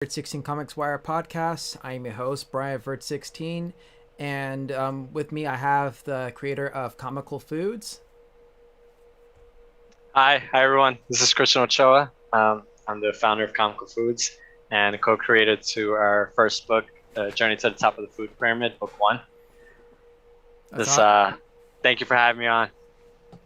Earth-16 Comics Wire podcast. I'm your host, Brian of Earth-16, and with me I have the creator of Comical Foods. Hi everyone. This is Christian Ochoa. I'm the founder of Comical Foods and co-creator to our first book, Journey to the Top of the Food Pyramid, Book One. That's This, awesome. Thank you for having me on.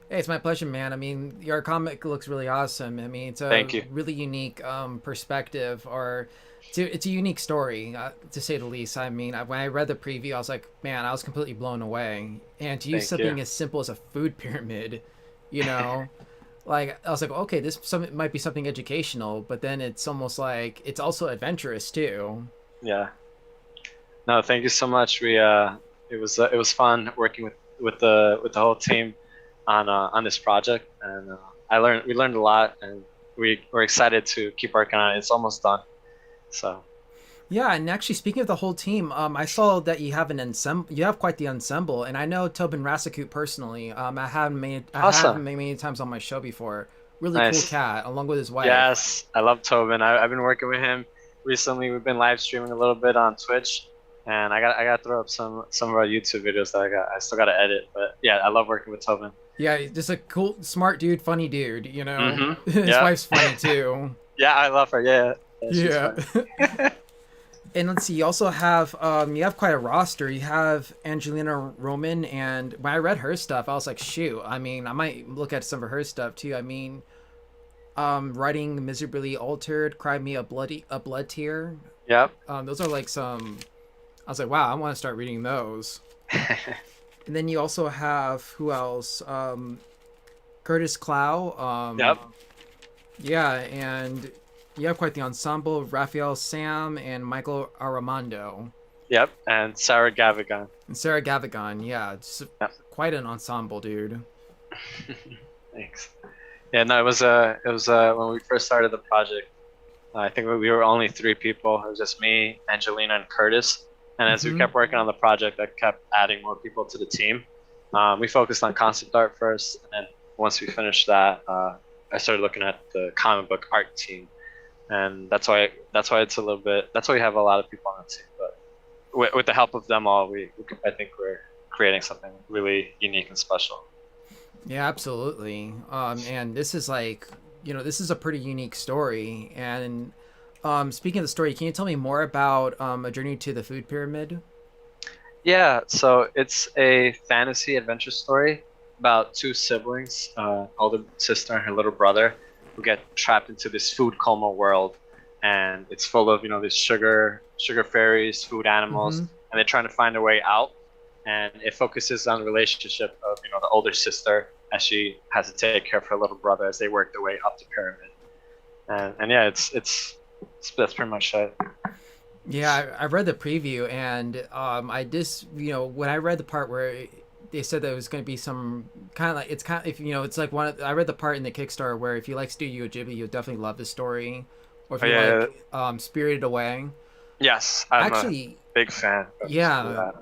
Hey, it's my pleasure, man. I mean, your comic looks really awesome. I mean, it's a Thank you. really unique perspective, or it's a unique story, to say the least. I mean, when I read the preview, I was like, man, I was completely blown away. And to use Thank you. something as simple as a food pyramid, you know, like I was like, okay, might be something educational, but then it's almost like it's also adventurous too. Yeah. No, thank you so much. It was fun working with the whole team on this project, and we learned a lot, and we're excited to keep working on it. It's almost done. So Yeah, and actually, speaking of the whole team, I saw that you have an ensemble. You have quite the ensemble, and I know Tobin Rasakut personally. I have awesome. him many times on my show before. Really cool Nice. cat, along with his wife. Yes, I love Tobin. I've been working with him recently. We've been live streaming a little bit on Twitch, and I got to throw up some of our YouTube videos that I still got to edit. But yeah, I love working with Tobin. Yeah, just a cool, smart dude, funny dude. You know, Mm-hmm. his Yeah. wife's funny too. Yeah, I love her. Yeah, yeah, she's Yeah. funny. And let's see, you have quite a roster. You have Angelina Roman, and when I read her stuff, I was like, shoot. I mean, I might look at some of her stuff too. I mean, writing miserably altered, cry me a blood tear. Yep. Those are like some. I was like, wow, I want to start reading those. And then you also have who else? Curtis Clow. Yep. Yeah, and you have quite the ensemble: Raphael Sam and Michael Armando Yep. And Sarah Gavigan. and Sarah Gavigan. Yeah, it's Yep. quite an ensemble, dude. Thanks. Yeah, no, it was when we first started the project. I think we were only three people. It was just me, Angelina, and Curtis. And as we Mm-hmm. kept working on the project, I kept adding more people to the team. We focused on concept art first, and then once we finished that, I started looking at the comic book art team, and that's why it's a little bit. That's why we have a lot of people on the team. But with the help of them all, I think we're creating something really unique and special. Yeah, absolutely. And this is like, this is a pretty unique story. And speaking of the story, can you tell me more about A Journey to the Food Pyramid? Yeah, so it's a fantasy adventure story about two siblings, older sister and her little brother, who get trapped into this food coma world, and it's full of these sugar fairies, food animals, Mm-hmm. and they're trying to find a way out. And it focuses on the relationship of the older sister as she has to take care of her little brother as they work their way up the pyramid. And yeah, it's that's pretty much it. Yeah, I read the preview, and I just, when I read the part where they said that it was going to be some kind of like, it's kind of, if it's like I read the part in the Kickstarter where if you like Studio Ghibli, you'll definitely love the story, or if Oh you yeah, like Spirited Away. yes, I'm a Actually, big fan of yeah, that.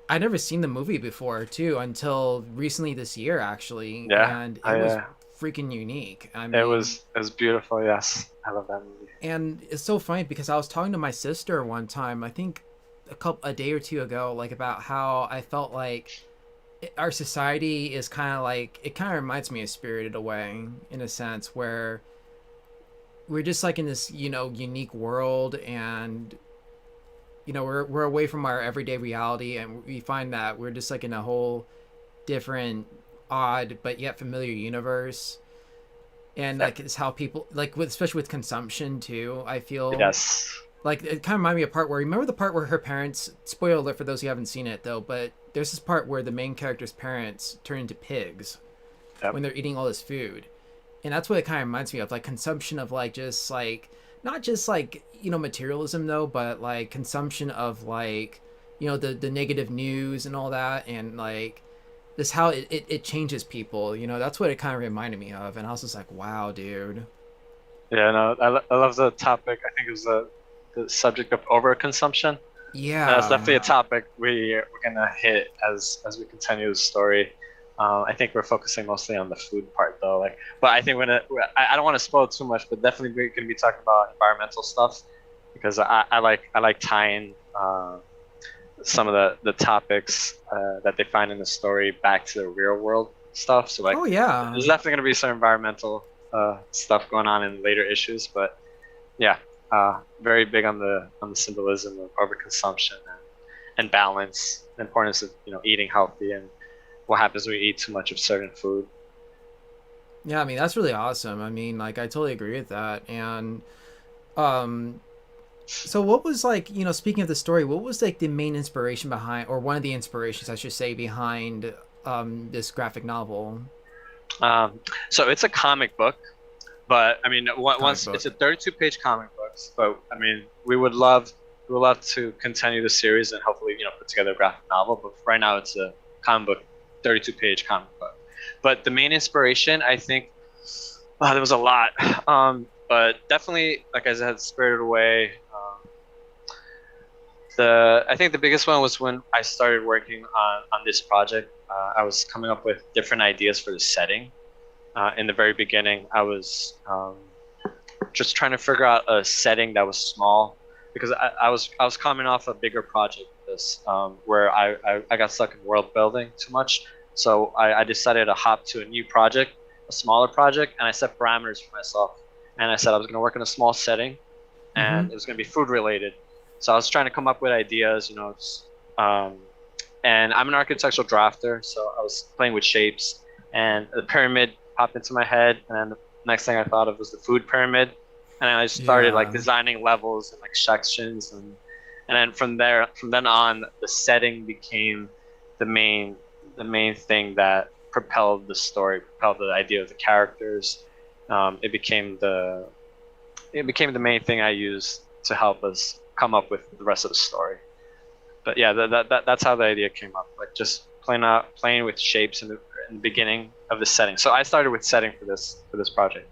I never seen the movie before too until recently this year actually, Yeah, and it I was freaking unique. I it mean, was beautiful. Yes, I love that movie. and it's so funny because I was talking to my sister one time, I think a day or two ago, like about how I felt like our society is kind of like, it kind of reminds me of Spirited Away in a sense where we're just like in this unique world, and we're away from our everyday reality, and we find that we're just like in a whole different, odd but yet familiar universe. And Yeah. like it's how people like especially with consumption too, I feel Yes. like it kind of reminded me of a part where, remember the part where her parents, spoiler alert for those who haven't seen it though, but there's this part where the main character's parents turn into pigs Yep. when they're eating all this food. And that's what it kind of reminds me of, like consumption of like just like, not just like materialism though, but like consumption of like the negative news and all that, and like this how it changes people. That's what it kind of reminded me of, and I was just like, wow, dude. Yeah. No, I love the topic. I think it was the subject of overconsumption. That's Yeah. definitely a topic we're gonna hit as we continue the story. I think we're focusing mostly on the food part though. But I think I don't want to spoil too much, but definitely we're gonna be talking about environmental stuff. because I like tying some of the topics that they find in the story back to the real world stuff. So like, Oh yeah. there's definitely going to be some environmental stuff going on in later issues, but yeah, very big on the symbolism of overconsumption and balance, the importance of eating healthy, and what happens when we eat too much of certain food. Yeah, I mean that's really awesome. I mean, like I totally agree with that. And um so what was like, speaking of the story, what was like the main inspiration behind, or one of the inspirations I should say, behind this graphic novel? Um, so it's a comic book, but I mean, Comic once it's a book. 32-page comic book, but I mean, we would love to continue the series and hopefully put together a graphic novel. But right now, it's a comic book, 32-page comic book. But the main inspiration, I think, there was a lot, but definitely, like I said, Spirited Away. The I think the biggest one was when I started working on this project. I was coming up with different ideas for the setting. In the very beginning, I was just trying to figure out a setting that was small, because I was coming off a bigger project, this where I got stuck in world building too much. So I decided to hop to a new project, a smaller project, and I set parameters for myself. And I said I was going to work in a small setting, Mm-hmm. and it was going to be food related. So I was trying to come up with ideas, and I'm an architectural drafter, so I was playing with shapes, and the pyramid popped into my head, and then the next thing I thought of was the food pyramid, and I started like Yeah. designing levels and like sections, and then from then on, the setting became the main the main thing that propelled the story, propelled the idea of the characters. It became the main thing I used to help us come up with the rest of the story. But yeah, that's how the idea came up. Like just playing with shapes in the beginning of the setting. So I started with setting for this project,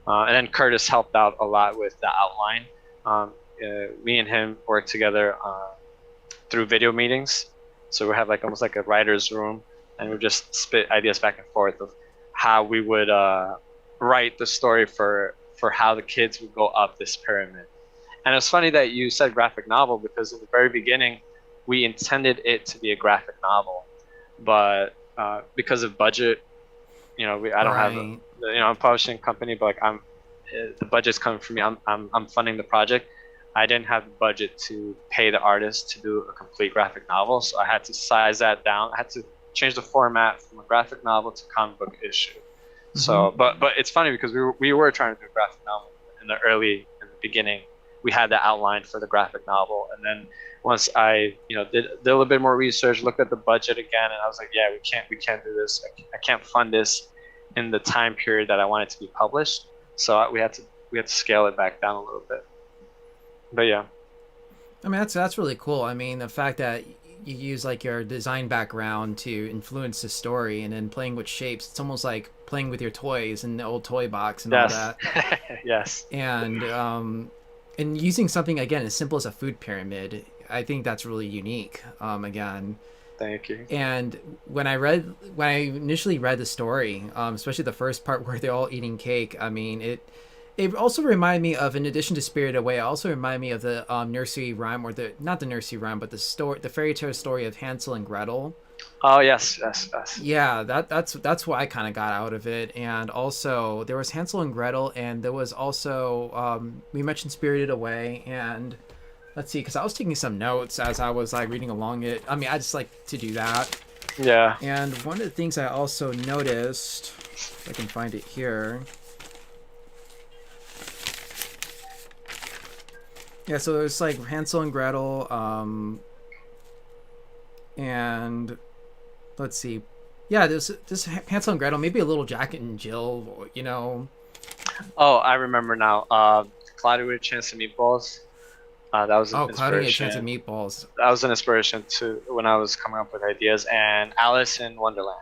and then Curtis helped out a lot with the outline. Me and him worked together through video meetings. So we have like almost like a writer's room, and we just spit ideas back and forth of how we would write the story for how the kids would go up this pyramid. And it's funny that you said graphic novel, because in the very beginning, we intended it to be a graphic novel, but because of budget, I don't have Right. I'm a publishing company, but like the budget's coming from me. I'm funding the project. I didn't have the budget to pay the artist to do a complete graphic novel, so I had to size that down. I had to change the format from a graphic novel to comic book issue. Mm-hmm. So, but it's funny because we were trying to do a graphic novel in the beginning. We had the outline for the graphic novel, and then once I did a little bit more research, looked at the budget again, and I was like, yeah, we can't do this. I can't fund this in the time period that I want it to be published. So we had to scale it back down a little bit. But yeah, I mean that's really cool. I mean the fact that you use like your design background to influence the story, and then playing with shapes. It's almost like playing with your toys in the old toy box and all yes, that. yes. And using something again as simple as a food pyramid, I think that's really unique. Again, Thank you. and when I initially read the story, especially the first part where they're all eating cake, I mean it also reminded me of, in addition to Spirited Away, it also reminded me of the nursery rhyme, or the not the nursery rhyme, but the fairy tale story of Hansel and Gretel. Oh yes, yes, yes. Yeah, that's what I kind of got out of it. And also there was Hansel and Gretel, and there was also we mentioned Spirited Away. And let's see, because I was taking some notes as I was like reading along it. I mean, I just like to do that. Yeah. And one of the things I also noticed, if I can find it here. Yeah, so there's like Hansel and Gretel, and let's see. Yeah, there's this Hansel and Gretel, maybe a little Jack and Jill. Oh, I remember now. Cloudy with Chance of Meatballs. That was an Oh, Clouding a Chance of inspiration. Meatballs. That was an inspiration to when I was coming up with ideas. And Alice in Wonderland.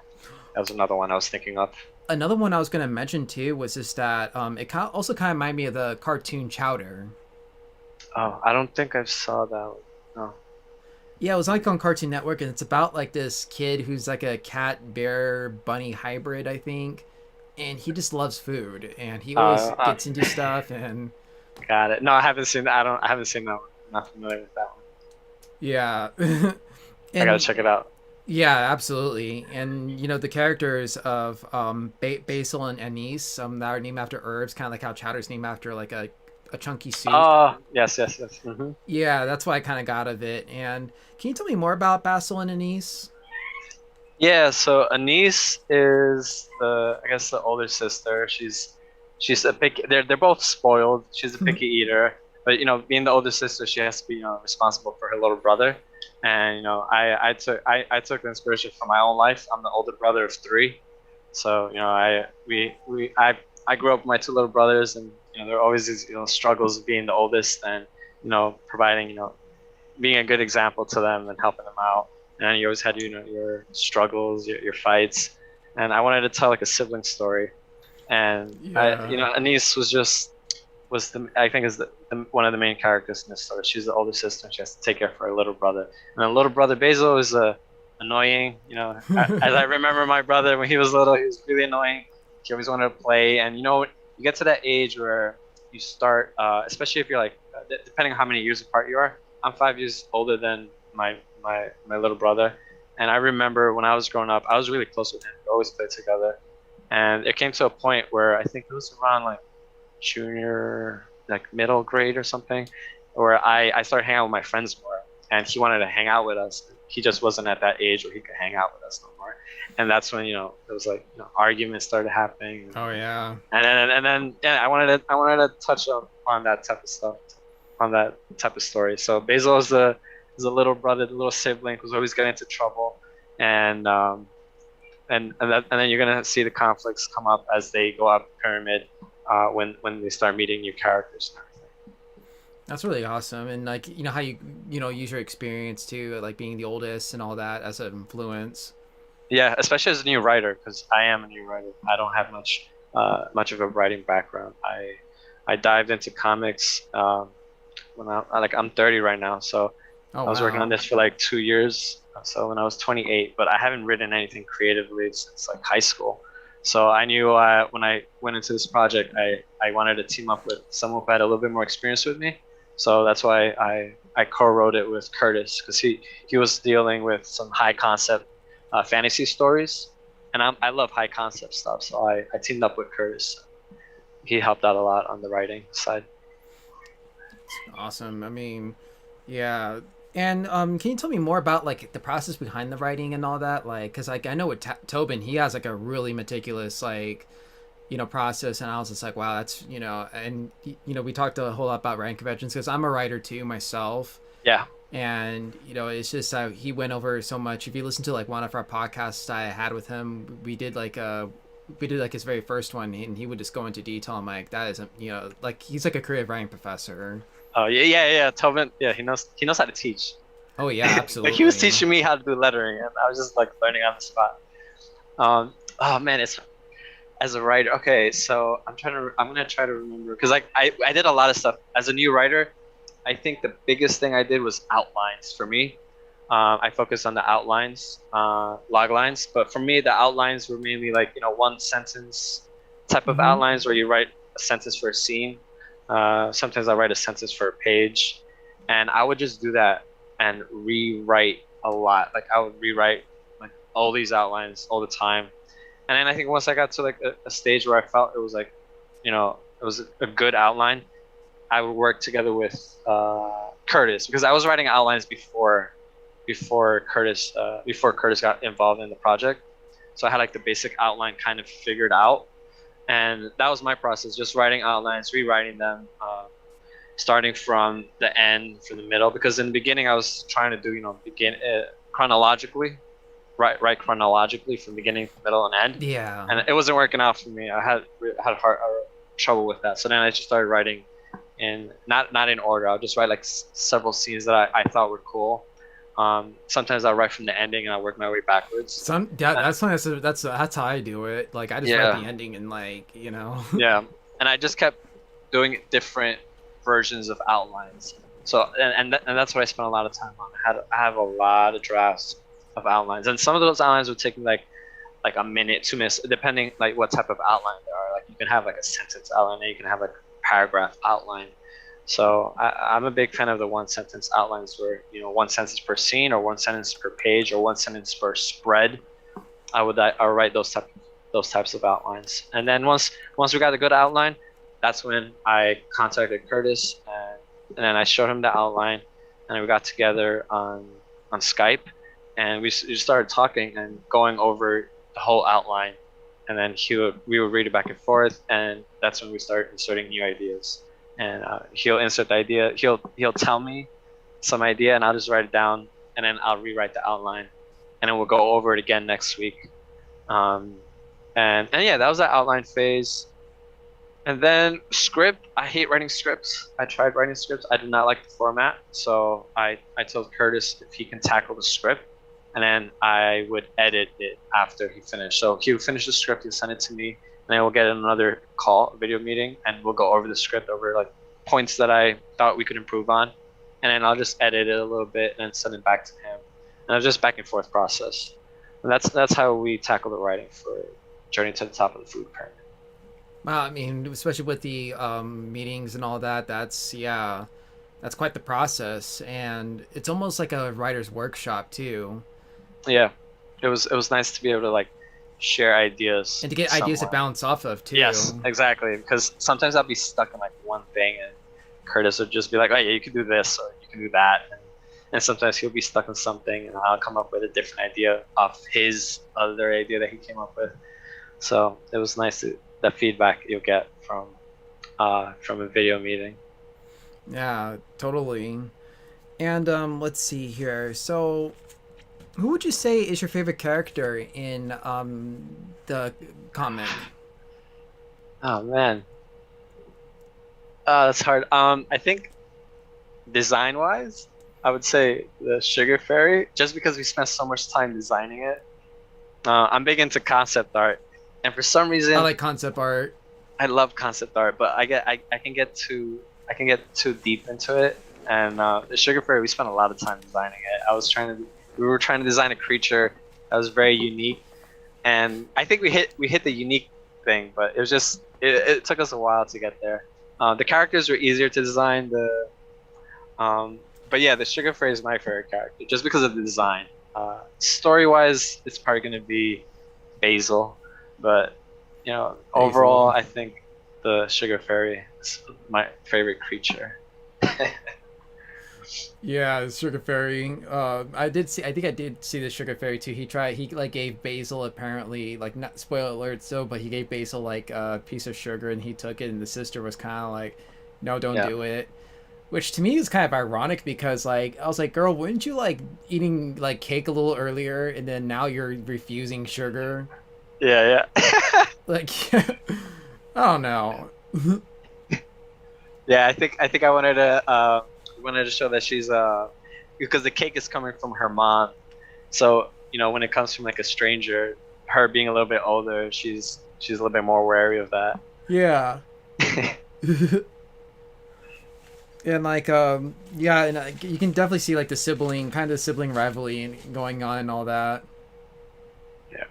That was another one I was thinking of. Another one I was gonna mention too was just that it also kind of reminded me of the cartoon Chowder. Oh, I don't think I saw that one. No. Yeah, it was like on Cartoon Network, and it's about like this kid who's like a cat bear bunny hybrid, I think, and he just loves food, and he always Uh, uh, gets into stuff. And Got it. No, I haven't seen that. I haven't seen that one. I'm not familiar with that one. Yeah. I gotta And check it out. yeah, absolutely. And the characters of Basil and Anise, that are named after herbs, kind of like how Chowder's named after like a chunky soup. Oh, yes, yes, yes. Yeah, that's what I kind of got of it. And can you tell me more about Basil and Anise? Yeah, so Anise is I guess the older sister. She's a picky. They're both spoiled. She's a picky eater, but being the older sister, she has to be responsible for her little brother. And I took inspiration from my own life. I'm the older brother of three, so I grew up with my two little brothers, and there are always these struggles of being the oldest, and providing being a good example to them and helping them out. And you always had your struggles, your fights, and I wanted to tell like a sibling story. And Yeah. Anise was the I think is the one of the main characters in this story. She's the older sister, and she has to take care of her little brother. And the little brother Basil is annoying. As I remember my brother when he was little, he was really annoying. He always wanted to play, and you get to that age where you start, especially if you're like, depending on how many years apart you are. I'm 5 years older than my little brother, and I remember when I was growing up, I was really close with him. We always played together, and it came to a point where I think it was around like junior, like middle grade or something, where I started hanging out with my friends more, and he wanted to hang out with us. He just wasn't at that age where he could hang out with us no more, and that's when it was like arguments started happening, Oh yeah. and then yeah, I wanted to touch on that type of stuff, on that type of story. So Basil is a little brother, the little sibling who's always getting into trouble, and and then you're gonna see the conflicts come up as they go up the pyramid, when they start meeting new characters and everything. That's really awesome. And like, how you use your experience too, like being the oldest and all that as an influence. Yeah, especially as a new writer, because I am a new writer. I don't have much of a writing background. I dived into comics, when I'm 30 right now, so Oh I was working on wow. this for like 2 years. So when I was 28, but I haven't written anything creatively since like high school. So I knew, when I went into this project, I wanted to team up with someone who had a little bit more experience with me. So that's why I co-wrote it with Curtis, because he was dealing with some high concept, fantasy stories, and I love high concept stuff. So I teamed up with Curtis. He helped out a lot on the writing side. Awesome. I mean, yeah. And can you tell me more about like the process behind the writing and all that? Like, cause like I know with Tobin, he has like a really meticulous like process, and I was just like, wow, that's and we talked a whole lot about writing conventions because I'm a writer too myself, Yeah. and it's just he went over so much. If you listen to like one of our podcasts I had with him, we did like his very first one, and he would just go into detail. I'm like, that isn't like he's like a creative writing professor. Oh yeah, yeah, yeah. Tobin, yeah, he knows how to teach. Oh yeah, Like he was absolutely. teaching me how to do lettering, and I was just like learning on the spot. Oh man, it's as a writer. Okay, so I'm gonna try to remember, because like I did a lot of stuff as a new writer. I think the biggest thing I did was outlines for me. I focused on the outlines, log lines, but for me the outlines were mainly like one sentence type of Mm-hmm. outlines where you write a sentence for a scene. Sometimes I write a sentence for a page, and I would just do that and rewrite a lot. Like I would rewrite like all these outlines all the time, and then I think once I got to like a stage where I felt it was like, it was a good outline, I would work together with, Curtis, because I was writing outlines before Curtis got involved in the project. So I had like the basic outline kind of figured out, and that was my process, just writing outlines, rewriting them, starting from the end, from the middle, because in the beginning I was trying to do begin chronologically, right chronologically from beginning to middle and end, Yeah. and it wasn't working out for me. I had hard trouble with that, so then I just started writing in not in order. I'll just write like several scenes that I thought were cool. Sometimes I'll write from the ending and I'll work my way backwards. Uh, That's how I do it. Like I just write yeah, the ending and yeah, and I just kept doing different versions of outlines. So and that's what I spent a lot of time on. I have a lot of drafts of outlines, and some of those outlines would take me like a minute, 2 minutes, depending like what type of outline they are. Like you can have like a sentence outline, and you can have like a paragraph outline. So I'm a big fan of the one sentence outlines where, one sentence per scene or one sentence per page or one sentence per spread. I would write those types of outlines. And then once we got a good outline, that's when I contacted Curtis, and then I showed him the outline, and we got together on Skype, and we just started talking and going over the whole outline, and then we would read it back and forth, and that's when we started inserting new ideas. And he'll insert the idea. He'll tell me some idea, and I'll just write it down, and then I'll rewrite the outline, and then we'll go over it again next week. Um, and yeah, that was the outline phase. And then script, I hate writing scripts. I tried writing scripts. I did not like the format. So I told Curtis if he can tackle the script, and then I would edit it after he finished. So he would finish the script, he'll send it to me, and then we'll get another call, a video meeting, and we'll go over the script, over like points that I thought we could improve on. And then I'll just edit it a little bit and send it back to him. And it's just back and forth process. And that's how we tackle the writing for Journey to the Top of the Food Pyramid. Well, I mean, especially with the meetings and all that, that's quite the process, and it's almost like a writer's workshop too, Yeah, it was nice to be able to like share ideas and to get ideas to somewhat. bounce off of too. Yes, exactly. Because sometimes I'll be stuck in like one thing, and Curtis would just be like, "Oh yeah, you can do this or you can do that," and sometimes he'll be stuck on something, and I'll come up with a different idea off his other idea that he came up with. So it was nice the feedback you'll get from a video meeting. Yeah, totally. And let's see here. So, who would you say is your favorite character in the comic? Oh man, that's hard. I think design wise, I would say the Sugar Fairy, just because we spent so much time designing it. I'm big into concept art, and for some I reason, like concept art. I love concept art, but I can get too deep into it. And the Sugar Fairy, we spent a lot of time designing it. We were trying to design a creature that was very unique, and I think we hit the unique thing, but it took us a while to get there. The characters were easier to design. But yeah, the Sugar Fairy is my favorite character just because of the design. Story wise, it's probably gonna be Basil, but overall, Basil. I think the Sugar Fairy is my favorite creature. Yeah, Sugar Fairy. I did see. I think I did see the Sugar Fairy too. He tried. He like gave Basil apparently like not spoiler alert. So, but he gave Basil like a piece of sugar and he took it, and the sister was kind of like, "No, don't Yeah, do it." Which to me is kind of ironic because like I was like, "Girl, wouldn't you like eating like cake a little earlier, and then now you're refusing sugar?" yeah, yeah. Like, I don't know. Yeah, I think I wanted to show that she's because the cake is coming from her mom. So, when it comes from like a stranger, her being a little bit older, she's a little bit more wary of that. Yeah. And like yeah, and you can definitely see like the sibling rivalry going on and all that. Yeah.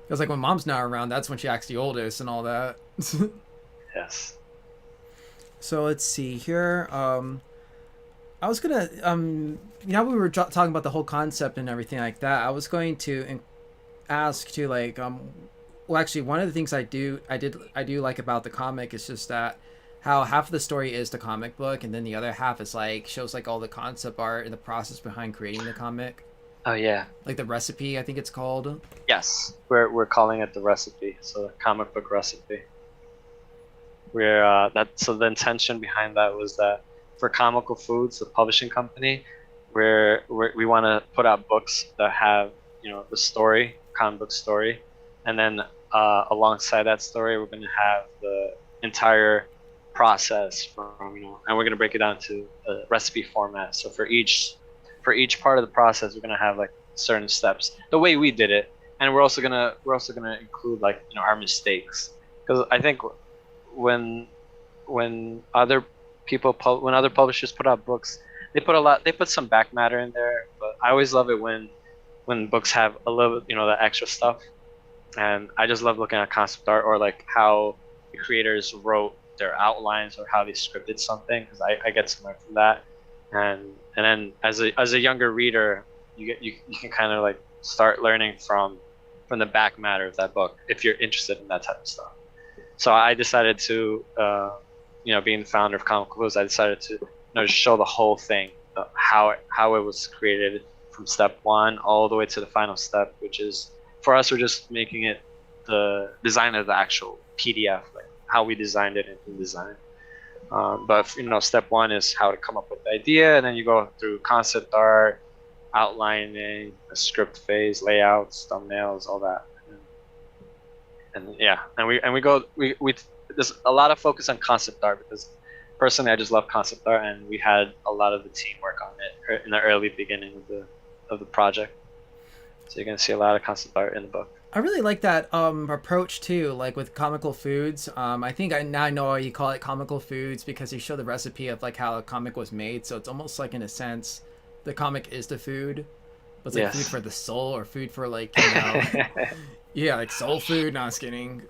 Because like when mom's not around, that's when she acts the oldest and all that. Yes. So let's see here. I was gonna we were talking about the whole concept and everything like that. I was going to ask to like well actually one of the things I do like about the comic is just that how half of the story is the comic book and then the other half is like shows like all the concept art and the process behind creating the comic, Oh yeah. like the recipe I think it's called. Yes. We're calling it the recipe, so the comic book recipe. We're so the intention behind that was that for Comical Foods, the publishing company, we want to put out books that have the story, comic book story, and then alongside that story, we're going to have the entire process from and we're going to break it down to a recipe format. So for each part of the process, we're going to have like certain steps, the way we did it, and we're also gonna include like our mistakes, because I think when other when other publishers put out books, they put some back matter in there, but I always love it when books have a little the extra stuff, and I just love looking at concept art or like how the creators wrote their outlines or how they scripted something, because I get to learn from that. And then as a younger reader, you can kind of like start learning from the back matter of that book if you're interested in that type of stuff. So I decided to, being the founder of Comical, I decided to show the whole thing, how it was created from step one all the way to the final step, which is, for us, we're just making it the design of the actual PDF, like how we designed it in InDesign. But step one is how to come up with the idea, and then you go through concept art, outlining, a script phase, layouts, thumbnails, all that. And yeah, and we there's a lot of focus on concept art, because personally I just love concept art, and we had a lot of the team work on it in the early beginning of the project. So you're gonna see a lot of concept art in the book. I really like that approach too, like with comical foods. I think now I know why you call it comical foods, because you show the recipe of like how a comic was made. So it's almost like, in a sense, the comic is the food, but it's like Yes. food for the soul, or food for like, yeah, like soul food. No, I was kidding.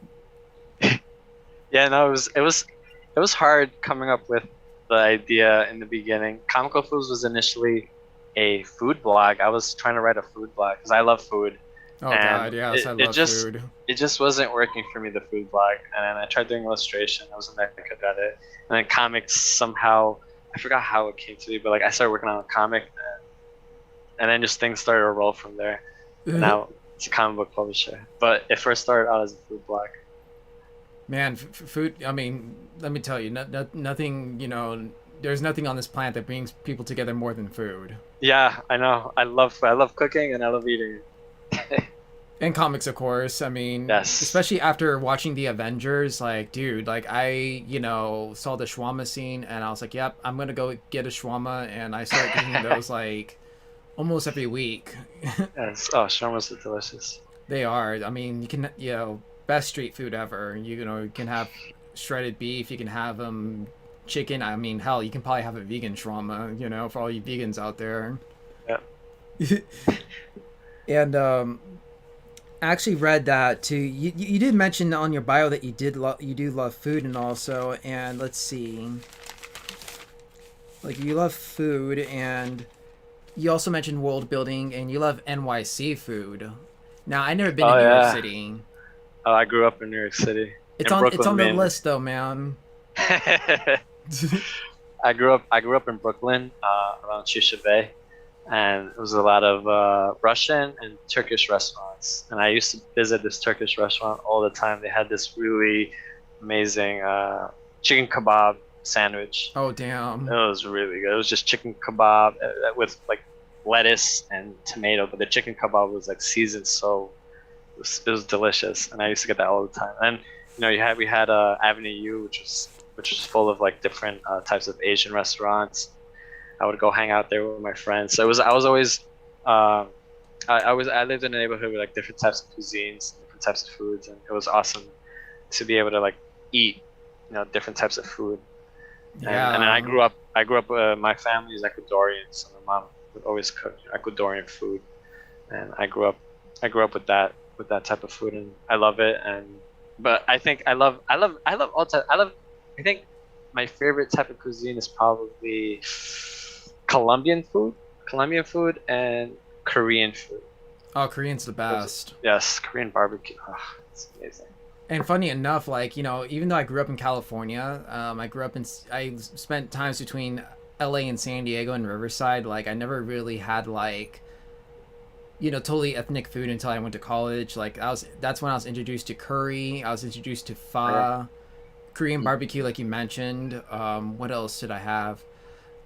Yeah, no, it was hard coming up with the idea in the beginning. Comical Foods was initially a food blog. I was trying to write a food blog because I love food. Oh And God, yes, I love food. it just wasn't working for me, the food blog. And then I tried doing illustration. I wasn't that good at it. And then comics, somehow, I forgot how it came to me, but like I started working on a comic, and then just things started to roll from there. And now it's a comic book publisher. But it first started out as a food blog. Man, food. I mean, let me tell you, nothing. There's nothing on this planet that brings people together more than food. Yeah, I know. I love cooking, and I love eating. And comics, of course. I mean, Yes. especially after watching the Avengers, like, dude, like I, saw the shawarma scene, and I was like, yep, I'm gonna go get a shawarma, and I started eating those like almost every week. Yes. Oh, shawarmas are delicious. They are. I mean, you can, best street food ever. You can have shredded beef. You can have chicken. I mean, hell, you can probably have a vegan shawarma. For all you vegans out there. Yeah. And I actually read that too. You did mention on your bio that you do love food, and also, and let's see, like you love food, and you also mentioned world building, and you love NYC food. Now, I never been to Oh, New York yeah. City. Oh, I grew up in New York City. It's In on Brooklyn, it's on the mainly. list though, man. I grew up in Brooklyn, around Shisha Bay, and it was a lot of Russian and Turkish restaurants. And I used to visit this Turkish restaurant all the time. They had this really amazing chicken kebab sandwich. Oh damn. It was really good. It was just chicken kebab with like lettuce and tomato, but the chicken kebab was like seasoned, so it was delicious. And I used to get that all the time. And we had Avenue U, which was full of like different types of Asian restaurants. I would go hang out there with my friends. So I was always I lived in a neighborhood with like different types of cuisines, different types of foods, and it was awesome to be able to like eat different types of food. Yeah. And then I grew up my family is Ecuadorian, so my mom would always cook Ecuadorian food, and I grew up with that type of food, and I love it. But I think I love all types. I think my favorite type of cuisine is probably Colombian food and Korean food. Oh, Korean's the best. Yes, Korean barbecue. Oh, it's amazing. And funny enough, like, even though I grew up in California, I spent times between LA and San Diego and Riverside. Like, I never really had like, totally ethnic food until I went to college. Like, that's when I was introduced to curry. I was introduced to pho, Korean barbecue, like you mentioned. What else did I have?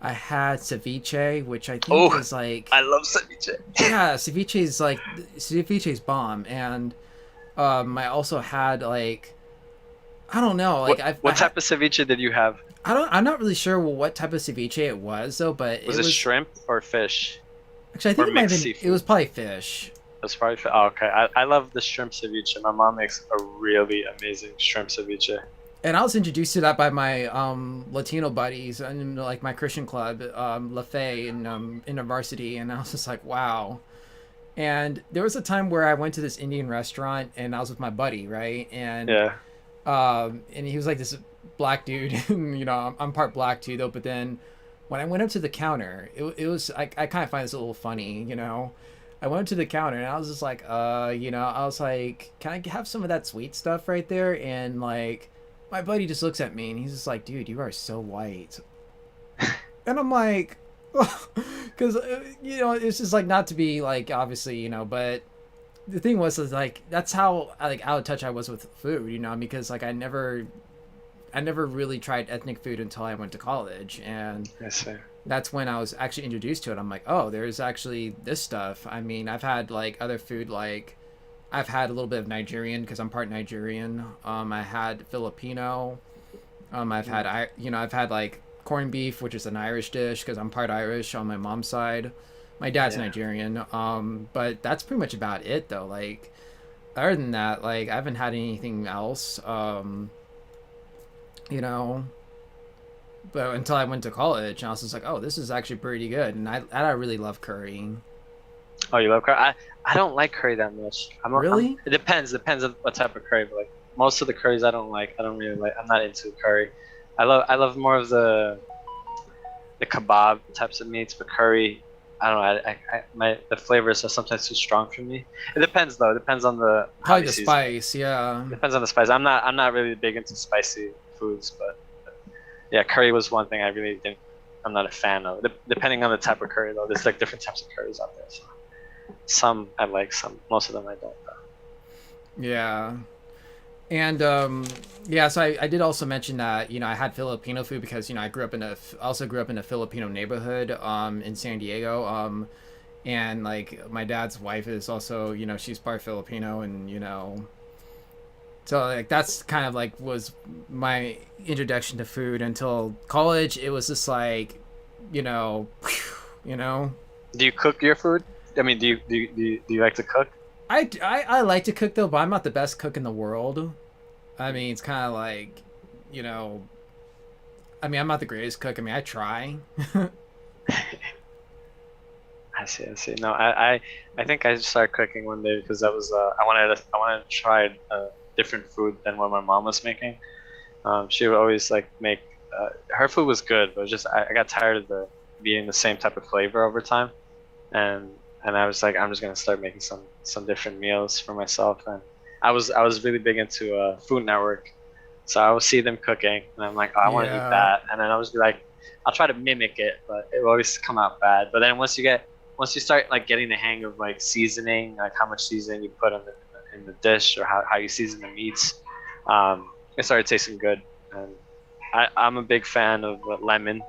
I had ceviche, which I think is like, I love ceviche. yeah, ceviche's bomb. And I also had like, I don't know, like what type of ceviche did you have? I'm not really sure what type of ceviche it was though, but Was it shrimp or fish? Actually, I think or it might have mixed been. seafood? It was probably fish. That's probably oh, okay. I love the shrimp ceviche. My mom makes a really amazing shrimp ceviche. And I was introduced to that by my Latino buddies and like my Christian club, La Fe in a varsity, and I was just like, wow. And there was a time where I went to this Indian restaurant and I was with my buddy, right? And Yeah. and he was like this black dude. You know, I'm part black too though. But then when I went up to the counter, it was I kind of find this a little funny. You know, I went up to the counter and I was just like, you know, I was like, can I have some of that sweet stuff right there? And like, my buddy just looks at me and he's just like, dude, you are so white. And I'm like, because you know, it's just like not to be like obviously, you know, but the thing was is like that's how like out of touch I was with food, you know, because like I never really tried ethnic food until I went to college, and I see. that's when I was actually introduced to it. I'm like, oh, there's actually this stuff. I mean, I've had like other food, like I've had a little bit of Nigerian because I'm part Nigerian. I had Filipino. You know, I've had like corned beef, which is an Irish dish because I'm part Irish on my mom's side. My dad's Yeah. Nigerian. But that's pretty much about it though. Like other than that, like I haven't had anything else. You know, but until I went to college, and I was just like, oh, this is actually pretty good, and I really love curry. Oh, you love curry? I don't like curry that much. Really? It depends on what type of curry. But like most of the curries, I don't like. I don't really like. I'm not into curry. I love more of the kebab types of meats, but curry. I don't know. The flavors are sometimes too strong for me. It depends though. It depends on the how Probably they the season it. spice, yeah. It depends on the spice. I'm not really big into spicy foods, but yeah, curry was one thing I really didn't. I'm not a fan of. Depending on the type of curry though, there's like different types of curries out there. So some I like, some most of them I don't. Yeah. And yeah, so I did also mention that you know I had Filipino food because you know I also grew up in a Filipino neighborhood in San Diego and like my dad's wife is also you know she's part Filipino and you know so like that's kind of like was my introduction to food until college. It was just like you know you know Do you cook your food? I mean, do you like to cook? I like to cook though, but I'm not the best cook in the world. I mean, it's kind of like, you know, I mean, I'm not the greatest cook. I mean, I try. I see. I see. No, I think I started cooking one day because I wanted to try different food than what my mom was making. She would always like make her food was good, but it was just I got tired of the being the same type of flavor over time, and I was like I'm just gonna start making some different meals for myself, and I was really big into Food Network, so I would see them cooking, and I'm like, oh, I want to eat Yeah. that, and then I was like, I'll try to mimic it, but it will always come out bad. But then once you start like getting the hang of like seasoning, like how much seasoning you put in the dish or how you season the meats, it started tasting good. And I'm a big fan of lemon,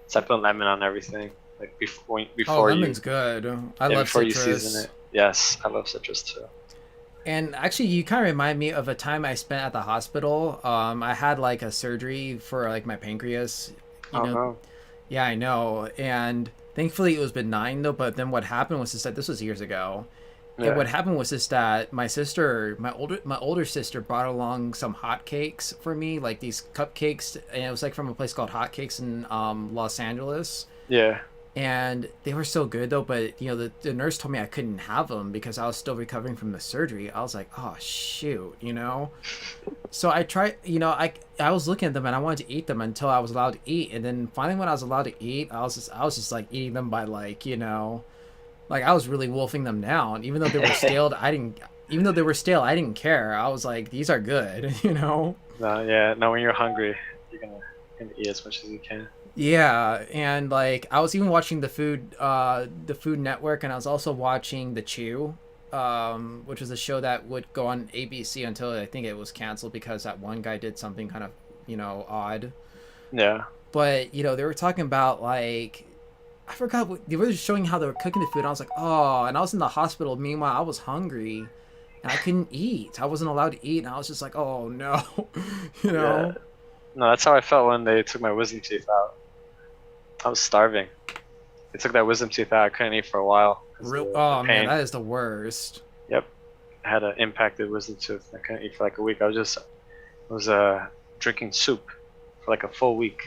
so I put lemon on everything like Oh, before you lemon's good. I yeah, love before you season citrus. it. Yes, I love citrus too. And actually, you kind of remind me of a time I spent at the hospital. I had like a surgery for like my pancreas. You Oh know, no. yeah, I know. And thankfully, it was benign though. But then what happened was just that this was years ago. And Yeah. what happened was just that my sister, my older sister, brought along some hotcakes for me, like these cupcakes, and it was like from a place called Hotcakes in Los Angeles. Yeah. And they were so good though, but you know the nurse told me I couldn't have them because I was still recovering from the surgery. I was like, oh shoot, you know. So I tried, you know, I was looking at them and I wanted to eat them until I was allowed to eat, and then finally when I was allowed to eat, I was just like eating them by like you know like I was really wolfing them down, even though they were stale. I didn't, even though they were stale, I didn't care. I was like, these are good, you know. No, yeah. No, when you're hungry, you're gonna eat as much as you can. Yeah, and like I was even watching the Food Network, and I was also watching The Chew, which was a show that would go on ABC until I think it was canceled because that one guy did something kind of you know odd. Yeah. But you know they were talking about like I forgot what they were showing how they were cooking the food. And I was like, oh, and I was in the hospital. Meanwhile, I was hungry, and I couldn't eat. I wasn't allowed to eat, and I was just like, oh no, you Yeah. know. No, that's how I felt when they took my wisdom teeth out. I was starving. They took that wisdom tooth out. I couldn't eat for a while because Real. the Oh man, pain. that is the worst. Yep. I had an impacted wisdom tooth. I couldn't eat for like a week. I was drinking soup for like a full week.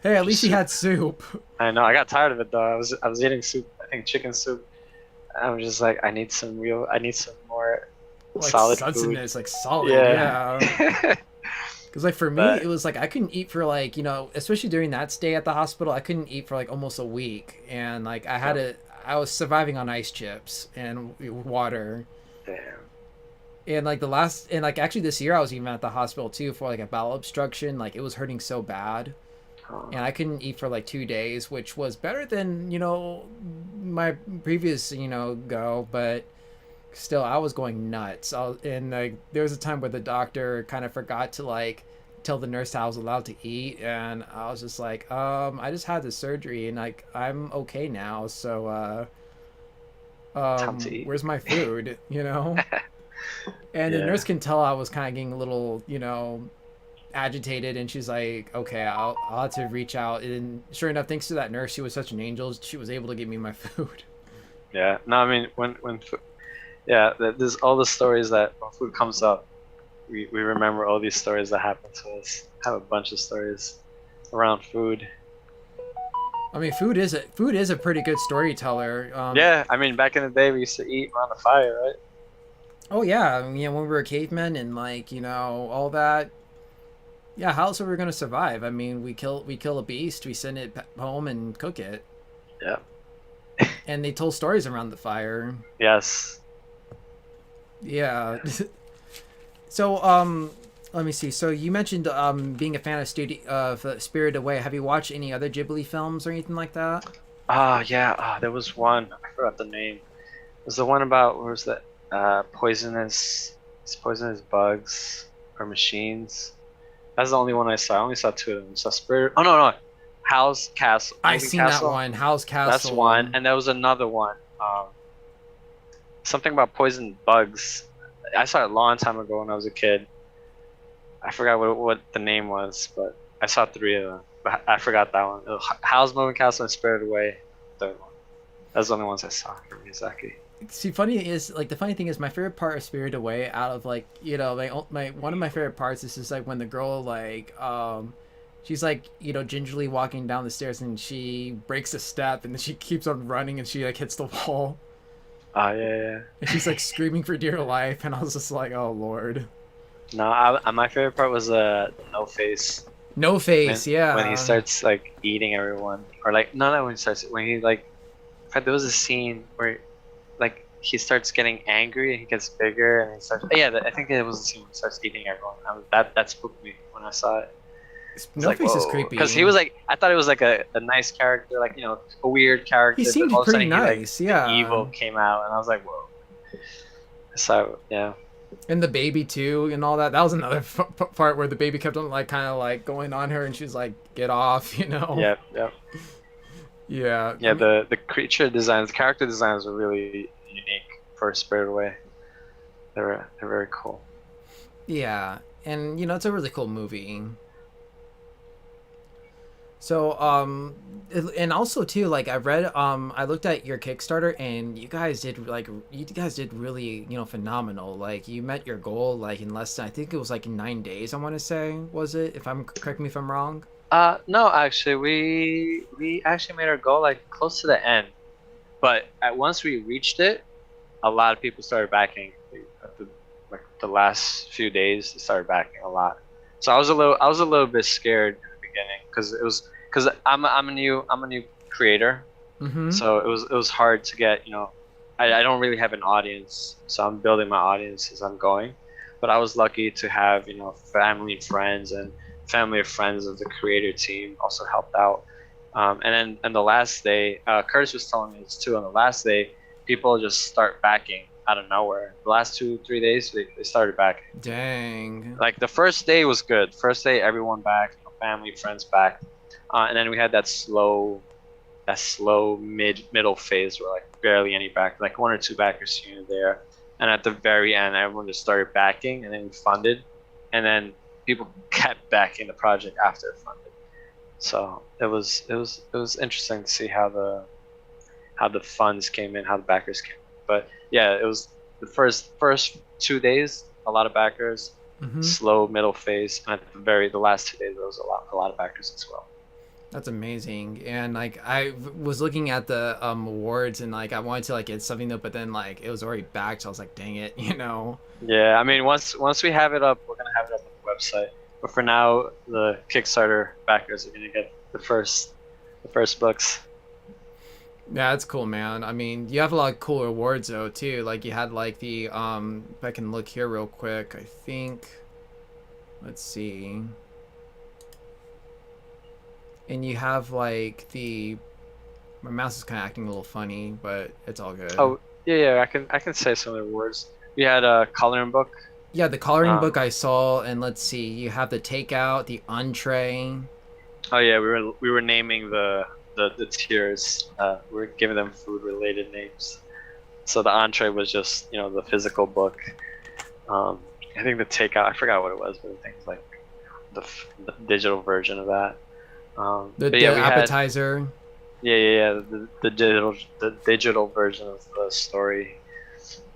Hey, at Just least you soup. had soup. I know. I got tired of it though. I was eating soup. I think chicken soup. I was just like, I need some more Like solid food. sustenance, like solid. Yeah. Yeah. Because like for me, But it was like I couldn't eat for like, especially during that stay at the hospital, I couldn't eat for like almost a week, and like yeah, I was surviving on ice chips and water. damn. And like and like actually this year I was even at the hospital too for like a bowel obstruction. Like it was hurting so bad, Oh, and I couldn't eat for like 2 days, which was better than my previous go, but still I was going nuts. And like there was a time where the doctor kind of forgot to like tell the nurse I was allowed to eat, and I was just like, I just had the surgery and like I'm okay now, so time to eat. where's my food, And the Yeah. nurse can tell I was kind of getting a little, agitated, and she's like, okay, I'll have to reach out. And sure enough, thanks to that nurse, she was such an angel, she was able to give me my food. Yeah. No, I mean yeah, there's all the stories that when food comes up, we remember all these stories that happened to us. I have a bunch of stories around food. I mean, food is a pretty good storyteller. Yeah, I mean back in the day we used to eat around the fire, right? Oh yeah, I mean, when we were cavemen and like all that. Yeah, how else are we gonna survive? I mean, we kill a beast, we send it home and cook it, Yeah. and they told stories around the fire. Yes. Yeah. So let me see. So you mentioned being a fan of Spirited Away. Have you watched any other Ghibli films or anything like that? Oh yeah. There was one. I forgot the name. It was the one about what was that? Poisonous bugs or machines. That's the only one I saw. I only saw two of them. So Spirit. Oh no. House Castle. I Moving seen that Castle. one, House That's Castle. one, and there was another one. Something about poison bugs. I saw it a long time ago when I was a kid. I forgot what the name was, but I saw three of them. But I forgot that one. Howl's Moving Castle and Spirited Away. Third one. That's the only ones I saw from Miyazaki. See, the funny thing is my favorite part of Spirited Away, out of like my one of my favorite parts is just like when the girl like she's like gingerly walking down the stairs and she breaks a step and then she keeps on running and she like hits the wall Oh yeah. and she's like screaming for dear life, and I was just like, oh lord. No, my favorite part was No Face. No when, Face, when he yeah. starts like eating everyone, or like not when he starts, when he like, in fact, there was a scene where like he starts getting angry and he gets bigger and he starts. Yeah, I think it was the scene when he starts eating everyone. That spooked me when I saw it. It's No like, Face is whoa, creepy because he was like, I thought it was like a nice character, like a weird character. he seemed but all of a pretty sudden nice, the yeah. evil came out, and I was like, whoa. So yeah. And the baby too and all that was another part where the baby kept on like kind of like going on her and she was like, get off. Yep. Yeah. Yeah, the creature designs, character designs were really unique for Spirited Away. They're very cool. Yeah, and it's a really cool movie. So and also too, like I looked at your Kickstarter, and you guys did really phenomenal. Like you met your goal like in less than, I think it was like 9 days, I want to say, was it? If I'm correct me if I'm wrong. No, actually, we actually made our goal like close to the end, but once we reached it, a lot of people started backing. At the last few days, they started backing a lot. So I was a little bit scared in the beginning because I'm a new creator, Mm-hmm. so it was hard to get I don't really have an audience, so I'm building my audience as I'm going. But I was lucky to have family and friends and family of friends of the creator team also helped out. And then on the last day, Curtis was telling me this too. On the last day, people just start backing out of nowhere. The last 2-3 days, they started backing. Dang. Like the first day was good. First day, everyone backed, family, friends backed, and then we had that slow middle phase where like barely any back, like 1 or 2 backers here and there. And at the very end, everyone just started backing, and then we funded, and then people kept backing the project after it funded. So it was interesting to see how the funds came in, how the backers came in. But yeah, it was the first 2 days, a lot of backers, Mm-hmm. slow middle phase, and at the last 2 days there was a lot of backers as well. That's amazing. And like I was looking at the awards, and like I wanted to like get something up, but then like it was already backed, so I was like, dang it. Yeah, I mean once we have it up, we're gonna have it up on the website. But for now, the Kickstarter backers are gonna get the first books. Yeah, that's cool, man. I mean, you have a lot of cool rewards though too. Like you had like the if I can look here real quick, I think, let's see. And you have like the my mouse is kind of acting a little funny, but it's all good. Oh yeah, I can say some of the words. We had a coloring book. Yeah, the coloring Um, book I saw, and let's see, you have the takeout, the entree. oh yeah, we were naming the tiers. We were giving them food related names. So the entree was just the physical book. Um, I think the takeout, I forgot what it was, but I think it's like the digital version of that. But The yeah, we had appetizer. the digital version of the story.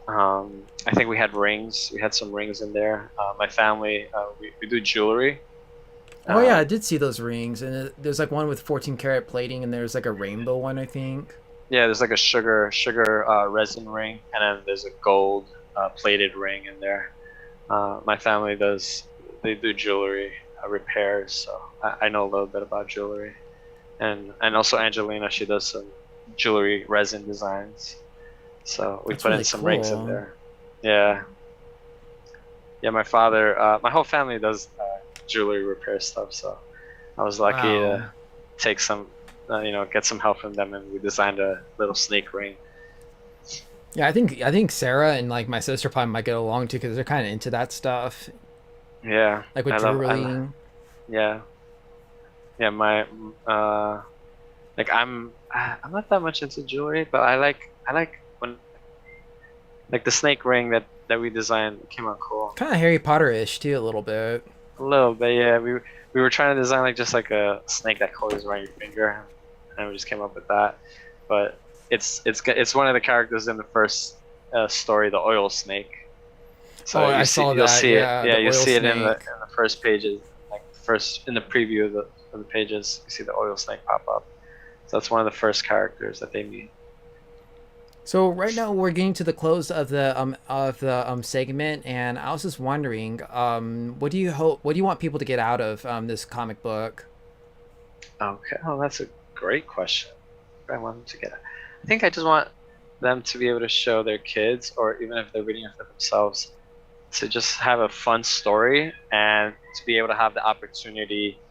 I think we had rings. We had some rings in there. My family, we do jewelry. Oh yeah, I Um, did see those rings, and there's like one with 14 karat plating, and there's like a rainbow one, I think. yeah, there's like a sugar resin ring, and then there's a gold plated ring in there. My family they do jewelry repairs, so I know a little bit about jewelry, and also Angelina, she does some jewelry resin designs. So we That's put in really some rings in cool. there. Yeah, yeah. My father, my whole family does jewelry repair stuff, so I was lucky Wow. to take some, get some help from them, and we designed a little snake ring. Yeah, I think Sarah and like my sister probably might get along too because they're kind of into that stuff, Yeah, like with jewelry. yeah, yeah. My like I'm not that much into jewelry, but I like when like the snake ring that we designed came out cool. Kind of Harry Potter-ish too, a little bit. A little bit, yeah. We were trying to design like just like a snake that coils around your finger, and we just came up with that. But it's one of the characters in the first story, the oil snake. Oh, So I saw you'll that. see it. Yeah, Yeah, the you oil see it snake. in the first pages, like first in the preview of the pages. You see the oil snake pop up. So that's one of the first characters that they meet. So right now we're getting to the close of the segment, and I was just wondering, what do you want people to get out of this comic book? Okay, oh, that's a great question. What do I want them to get. I think I just want them to be able to show their kids, or even if they're reading it for themselves, to just have a fun story and to be able to have the opportunity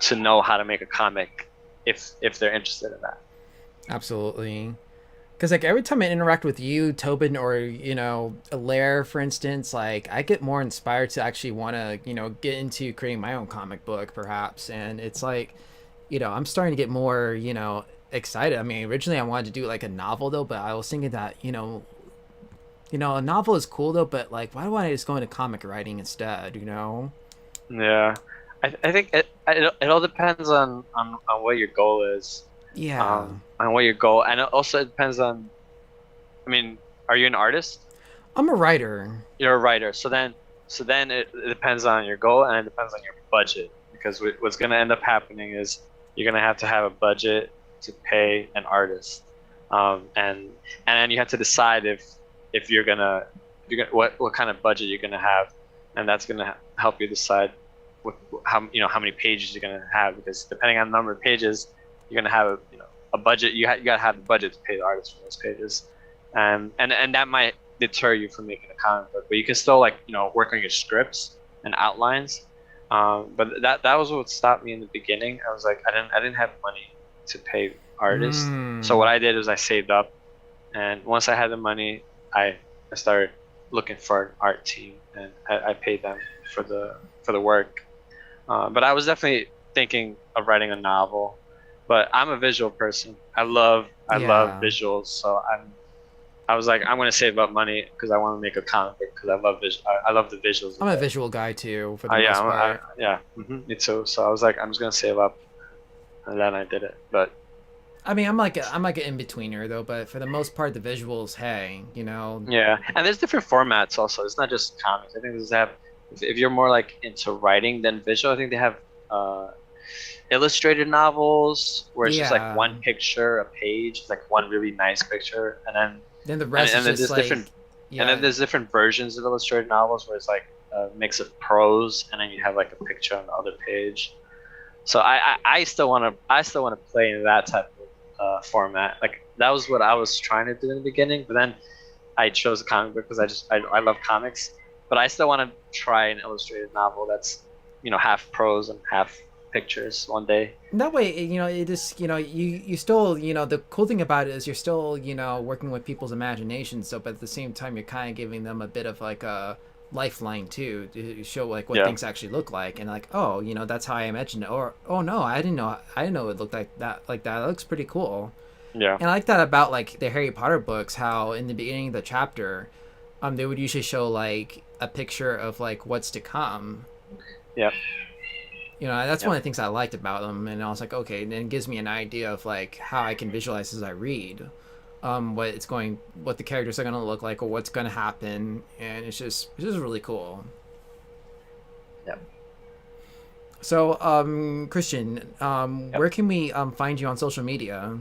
to know how to make a comic if they're interested in that. Absolutely. Because like every time I interact with you, Tobin, or Alaire, for instance, like I get more inspired to actually want to get into creating my own comic book, perhaps. And it's like, I'm starting to get more excited. I mean, originally I wanted to do like a novel though, but I was thinking that a novel is cool though, but like, why don't I just go into comic writing instead? Yeah, I think it all depends on what your goal is, Yeah, on what your goal, and it also depends on. I mean, are you an artist? I'm a writer. You're a writer, so then it depends on your goal and it depends on your budget, because what's going to end up happening is you're going to have a budget to pay an artist, and then you have to decide if what kind of budget you're gonna have, and that's gonna help you decide how many pages you're gonna have, because depending on the number of pages, you're gonna have a budget. You gotta have the budget to pay the artist for those pages, and that might deter you from making a comic book. But you can still work on your scripts and outlines. But that was what stopped me in the beginning. I was like, I didn't have money to pay artists. So Mm. what I did was I saved up, and once I had the money, I started looking for an art team, and I paid them for the work. But I was definitely thinking of writing a novel. But I'm a visual person. I love Yeah, visuals. So I was like, I'm gonna save up money because I want to make a comic book because I love I love the visuals I'm of a it. visual guy too, for the Yeah, most part. yeah, me too. So I was like, I'm just gonna save up, and then I did it. But I mean, I'm like an in betweener though, but for the most part, the visuals, hey. yeah, and there's different formats also. It's not just comics. I think there's have if you're more like into writing than visual. I think they have uh, illustrated novels where it's just like Yeah. one picture a page, like one really nice picture, and then Then the rest is and then just like, there's yeah, different versions of illustrated novels where it's like a mix of prose, and then you have like a picture on the other page. So I still want to play in that type of format. Like that was what I was trying to do in the beginning, but then I chose a comic book because I love comics. But I still want to try an illustrated novel that's half prose and half pictures one day. That way, it is, you still, the cool thing about it is you're still, working with people's imaginations. So, but at the same time, you're kind of giving them a bit of like a lifeline too, to show like what Yeah, things actually look like, and like, oh, that's how I imagined it, or oh no, I didn't know it looked like that. Like that looks pretty cool. yeah, And I like that about like the Harry Potter books, how in the beginning of the chapter, they would usually show like a picture of like what's to come. yeah, That's yeah, one of the things I liked about them, and I was like, okay, then it gives me an idea of like how I can visualize as I read, what the characters are gonna look like, or what's gonna happen, and it's just really cool. yeah, So, Christian, yeah. where can we find you on social media?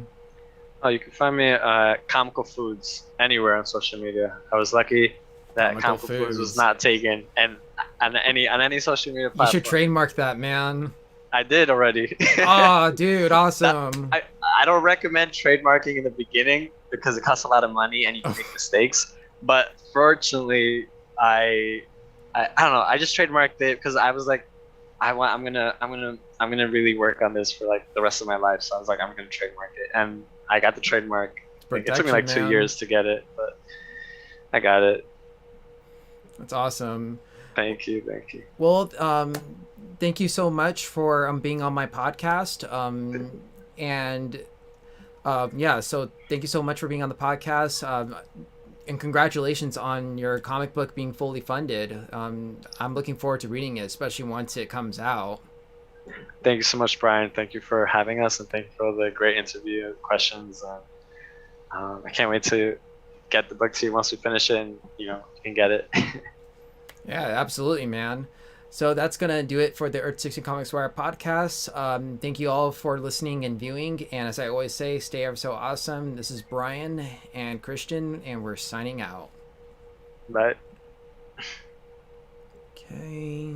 Oh, you can find me at Comical Foods anywhere on social media. I was lucky that Comical Comical Foods was Foods. not taken, and on any social media You should platform. trademark that, man. I did already. Oh, dude, that awesome. I I don't recommend trademarking in the beginning because it costs a lot of money and you can make mistakes. But fortunately, I don't know. I just trademarked it because I was like, I'm gonna really work on this for like the rest of my life. So I was like, I'm gonna trademark it, and I got the trademark. Like, it took me Protection, like 2 years man. to get it, but I got it. That's awesome. Thank you, thank you. Well, thank you so much for being on my podcast. And yeah, so thank you so much for being on the podcast. And congratulations on your comic book being fully funded. I'm looking forward to reading it, especially once it comes out. Thank you so much, Brian. Thank you for having us, and thank you for the great interview questions. I can't wait to get the book to you once we finish it, and you can get it. Yeah, absolutely, man. So that's gonna do it for the Earth-16 Comics Wire podcast. Thank you all for listening and viewing. And as I always say, stay ever so awesome. This is Brian and Christian, and we're signing out. But Okay.